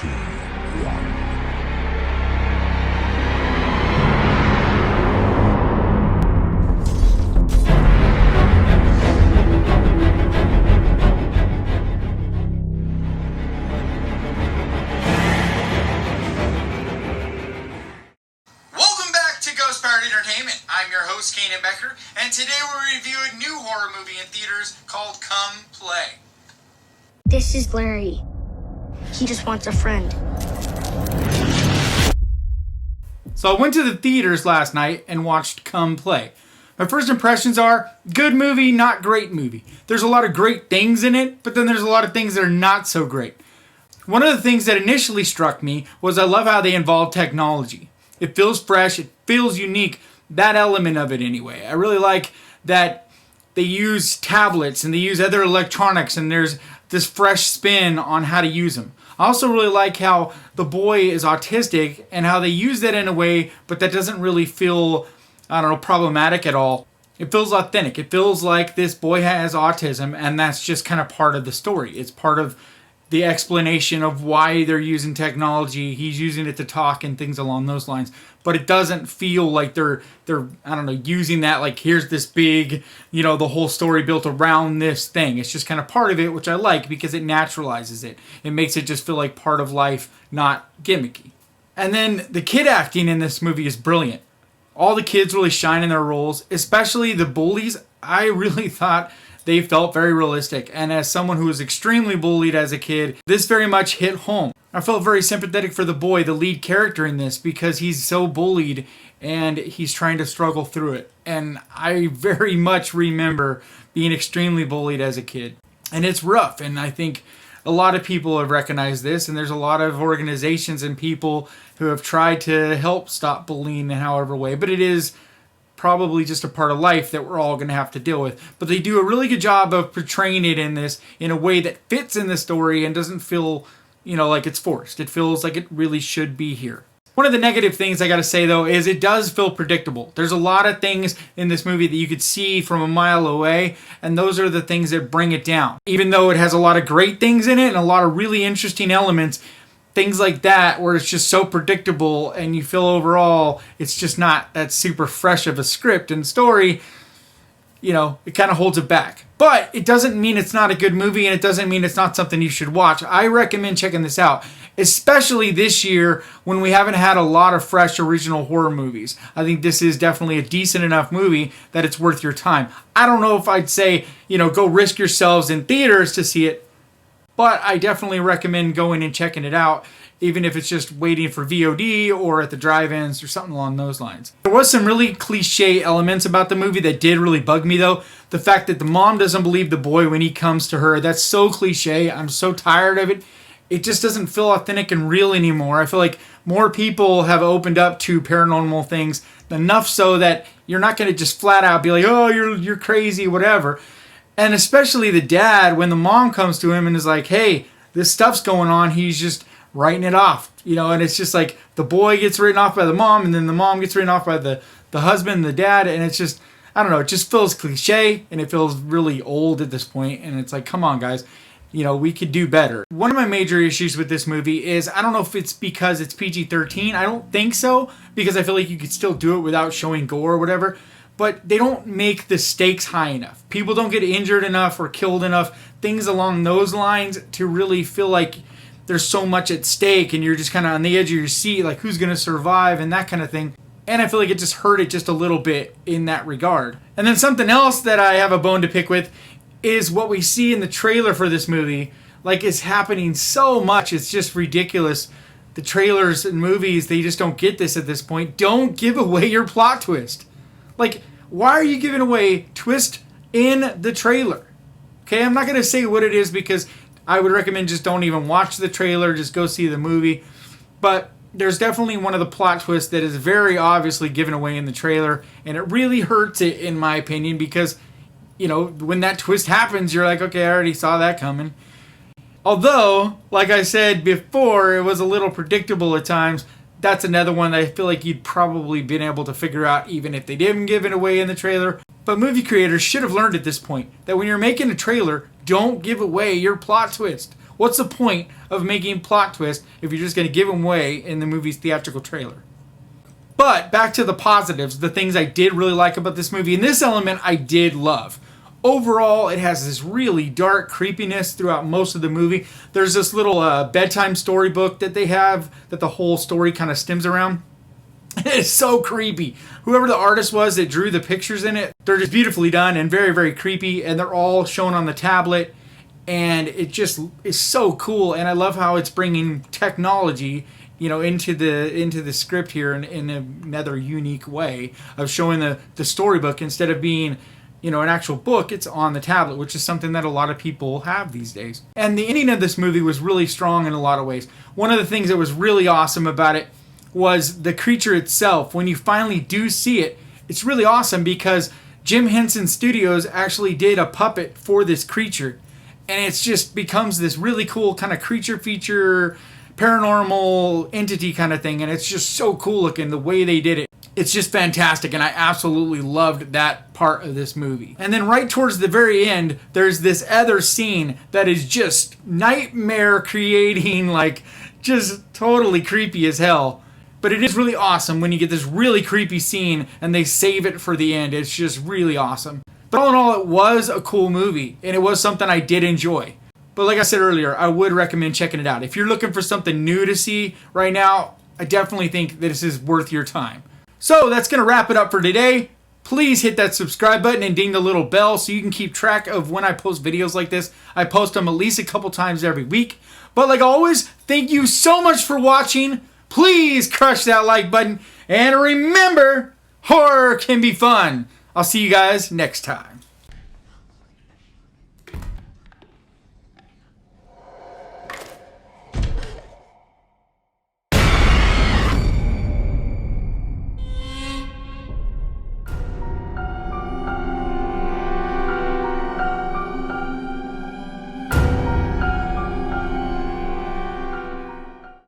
1. I'm your host, Kainan Becker, and today we'll review a new horror movie in theaters called Come Play. This is Larry. He just wants a friend. So I went to the theaters last night and watched Come Play. My first impressions are, good movie, not great movie. There's a lot of great things in it, but then there's a lot of things that are not so great. One of the things that initially struck me was I love how they involve technology. It feels fresh, it feels unique. That element of it anyway. I really like that they use tablets and they use other electronics and there's this fresh spin on how to use them. I also really like how the boy is autistic and how they use that in a way, but that doesn't really feel, problematic at all. It feels authentic. It feels like this boy has autism and that's just kind of part of the story. It's part of the explanation of why they're using technology. He's using it to talk and things along those lines. But it doesn't feel like they're using that like here's this big, the whole story built around this thing. It's just kind of part of it, which I like because it naturalizes it. It makes it just feel like part of life, not gimmicky. And then the kid acting in this movie is brilliant. All the kids really shine in their roles, especially the bullies. I really thought they felt very realistic, and as someone who was extremely bullied as a kid, this very much hit home. I felt very sympathetic for the boy, the lead character in this, because he's so bullied and he's trying to struggle through it. And I very much remember being extremely bullied as a kid. And it's rough, and I think a lot of people have recognized this, and there's a lot of organizations and people who have tried to help stop bullying in however way, but it is probably just a part of life that we're all going to have to deal with. But they do a really good job of portraying it in this in a way that fits in the story and doesn't feel, like it's forced. It feels like it really should be here. One of the negative things I got to say, though, is it does feel predictable. There's a lot of things in this movie that you could see from a mile away, and those are the things that bring it down. Even though it has a lot of great things in it and a lot of really interesting elements, things like that where it's just so predictable and you feel overall it's just not that super fresh of a script and story, it kind of holds it back. But it doesn't mean it's not a good movie and it doesn't mean it's not something you should watch. I recommend checking this out, especially this year when we haven't had a lot of fresh original horror movies. I think this is definitely a decent enough movie that it's worth your time. I don't know if I'd say, go risk yourselves in theaters to see it, but I definitely recommend going and checking it out, even if it's just waiting for VOD or at the drive-ins or something along those lines. There was some really cliche elements about the movie that did really bug me, though. The fact that the mom doesn't believe the boy when he comes to her, that's so cliche. I'm so tired of it. It just doesn't feel authentic and real anymore. I feel like more people have opened up to paranormal things, enough so that you're not going to just flat out be like, oh, you're crazy, whatever. And especially the dad, when the mom comes to him and is like, hey, this stuff's going on, he's just writing it off, and it's just like the boy gets written off by the mom and then the mom gets written off by the husband and the dad, and it's just, I don't know, it just feels cliche and it feels really old at this point, and it's like, come on, guys, we could do better. One of my major issues with this movie is, I don't know if it's because it's PG-13, I don't think so, because I feel like you could still do it without showing gore or whatever, but they don't make the stakes high enough. People don't get injured enough or killed enough, things along those lines, to really feel like there's so much at stake and you're just kind of on the edge of your seat, like who's going to survive and that kind of thing. And I feel like it just hurt it just a little bit in that regard. And then something else that I have a bone to pick with is what we see in the trailer for this movie. Like, it's happening so much, it's just ridiculous. The trailers and movies, they just don't get this at this point. Don't give away your plot twist. Like, why are you giving away twist in the trailer? Okay, I'm not going to say what it is because I would recommend just don't even watch the trailer, just go see the movie. But there's definitely one of the plot twists that is very obviously given away in the trailer, and it really hurts it, in my opinion, because, when that twist happens, you're like, okay, I already saw that coming. Although, like I said before, it was a little predictable at times. That's another one that I feel like you'd probably been able to figure out even if they didn't give it away in the trailer. But movie creators should have learned at this point that when you're making a trailer, don't give away your plot twist. What's the point of making plot twist if you're just going to give them away in the movie's theatrical trailer? But back to the positives, the things I did really like about this movie, and this element I did love. Overall, it has this really dark creepiness throughout most of the movie. There's this little bedtime storybook that they have that the whole story kind of stems around. It's so creepy. Whoever the artist was that drew the pictures in it, they're just beautifully done and very, very creepy, and they're all shown on the tablet, and it just is so cool. And I love how it's bringing technology, into the script here in another unique way of showing the storybook instead of being an actual book. It's on the tablet, which is something that a lot of people have these days. And the ending of this movie was really strong in a lot of ways. One of the things that was really awesome about it was the creature itself. When you finally do see it, it's really awesome because Jim Henson Studios actually did a puppet for this creature, and it just becomes this really cool kind of creature feature, paranormal entity kind of thing, and it's just so cool looking the way they did it. It's just fantastic, and I absolutely loved that part of this movie. And then right towards the very end, there's this other scene that is just nightmare creating, like just totally creepy as hell. But it is really awesome when you get this really creepy scene and they save it for the end. It's just really awesome. But all in all, it was a cool movie, and it was something I did enjoy. But like I said earlier, I would recommend checking it out. If you're looking for something new to see right now, I definitely think that this is worth your time. So that's going to wrap it up for today. Please hit that subscribe button and ding the little bell so you can keep track of when I post videos like this. I post them at least a couple times every week. But like always, thank you so much for watching. Please crush that like button. And remember, horror can be fun. I'll see you guys next time.